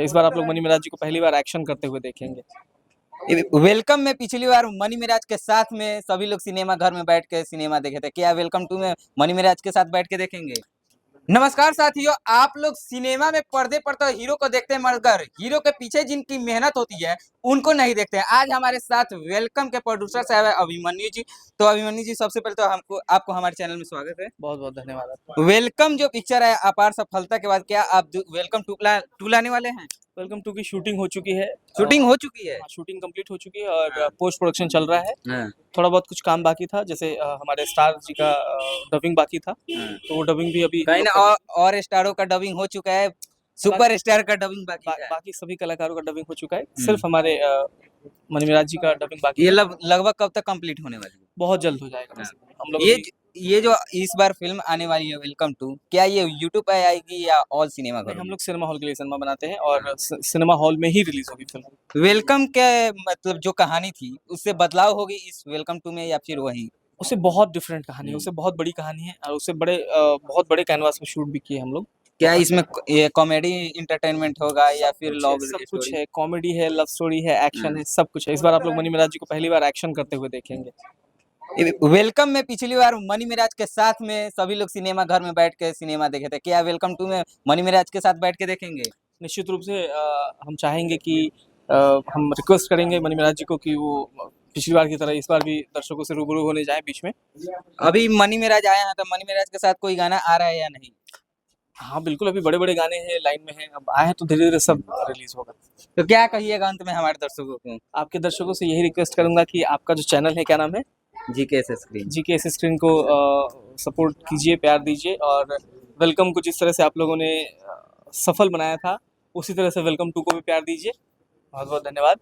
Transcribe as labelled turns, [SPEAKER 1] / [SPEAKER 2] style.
[SPEAKER 1] इस बार आप लोग मनी मिराज जी को पहली बार एक्शन करते हुए देखेंगे।
[SPEAKER 2] वेलकम में पिछली बार मनी मिराज के साथ में सभी लोग सिनेमा घर में बैठ के सिनेमा देखे थे। क्या वेलकम टू में मनी मिराज के साथ बैठ के देखेंगे? नमस्कार साथियों, आप लोग सिनेमा में पर्दे पर तो हीरो को देखते हैं, मगर हीरो के पीछे जिनकी मेहनत होती है उनको नहीं देखते हैं। आज हमारे साथ वेलकम के प्रोड्यूसर साहब है अभिमन्यु जी। तो अभिमन्यु जी, सबसे पहले तो आपको हमारे चैनल में स्वागत है।
[SPEAKER 1] बहुत बहुत धन्यवाद आपका।
[SPEAKER 2] वेलकम जो पिक्चर है अपार सफलता के बाद, क्या आप वेलकम टू लाने वाले हैं?
[SPEAKER 1] वेलकम टू की शूटिंग हो चुकी है।
[SPEAKER 2] शूटिंग हो चुकी है?
[SPEAKER 1] शूटिंग कंप्लीट हो चुकी है और पोस्ट प्रोडक्शन चल रहा है।
[SPEAKER 2] हाँ।
[SPEAKER 1] थोड़ा बहुत कुछ काम बाकी था, जैसे हमारे स्टार जी का डबिंग बाकी था, तो वो डबिंग भी अभी
[SPEAKER 2] कहीं ना और स्टारों का डबिंग हो चुका है, सुपर स्टार का डबिंग बाकी है।
[SPEAKER 1] बाकी सभी कलाकारों का डबिंग हो चुका है। सिर्फ हमारे मनी मिराज जी का डबिंग बाकी
[SPEAKER 2] ये
[SPEAKER 1] है।
[SPEAKER 2] लगभग कब तक कंप्लीट होने वाली है?
[SPEAKER 1] बहुत जल्द हो जाएगा।
[SPEAKER 2] हाँ।
[SPEAKER 1] हम लोग
[SPEAKER 2] ये जो इस बार फिल्म आने वाली है वेलकम टू, क्या ये यूट्यूब पे आएगी या ऑल सिनेमा घर?
[SPEAKER 1] हम लोग सिनेमा हॉल के लिए सिनेमा बनाते हैं और सिनेमा हॉल में ही रिलीज होगी फिल्म।
[SPEAKER 2] वेलकम के मतलब जो कहानी थी उससे बदलाव होगी इस वेलकम टू में या फिर वही?
[SPEAKER 1] उससे बहुत डिफरेंट कहानी है, उससे बहुत बड़ी कहानी है और उससे बहुत बड़े कैनवास में शूट भी किए हम लोग।
[SPEAKER 2] क्या इसमें ये कॉमेडी इंटरटेनमेंट होगा या फिर लव?
[SPEAKER 1] सब कुछ है, कॉमेडी है, लव स्टोरी है, एक्शन है, सब कुछ है। इस बार आप लोग मनी मिराज जी को पहली बार एक्शन करते हुए देखेंगे।
[SPEAKER 2] वेलकम में पिछली बार मनी मिराज के साथ में सभी लोग सिनेमा घर में बैठ के सिनेमा देखे थे। क्या वेलकम टू में मनी मिराज के साथ बैठ के देखेंगे?
[SPEAKER 1] निश्चित रूप से हम चाहेंगे कि हम रिक्वेस्ट करेंगे मनी मिराज जी को कि वो पिछली बार की तरह इस बार भी दर्शकों से रूबरू होने जाए बीच में।
[SPEAKER 2] अभी मनी मिराज आया है तो मनी मिराज के साथ कोई गाना आ रहा है या नहीं?
[SPEAKER 1] हाँ बिल्कुल, अभी बड़े-बड़े गाने हैं, लाइन में हैं, अब आए हैं तो धीरे-धीरे सब रिलीज होगा।
[SPEAKER 2] तो क्या कहिएगा अंत में हमारे दर्शकों को?
[SPEAKER 1] आपके दर्शकों से यही रिक्वेस्ट करूंगा कि आपका जो चैनल है, क्या नाम है?
[SPEAKER 2] GKS screen.
[SPEAKER 1] जीकेएस स्क्रीन को सपोर्ट कीजिए, प्यार दीजिए और वेलकम को जिस तरह से आप लोगों ने सफल बनाया था, उसी तरह से वेलकम टू को भी प्यार दीजिए। बहुत-बहुत धन्यवाद।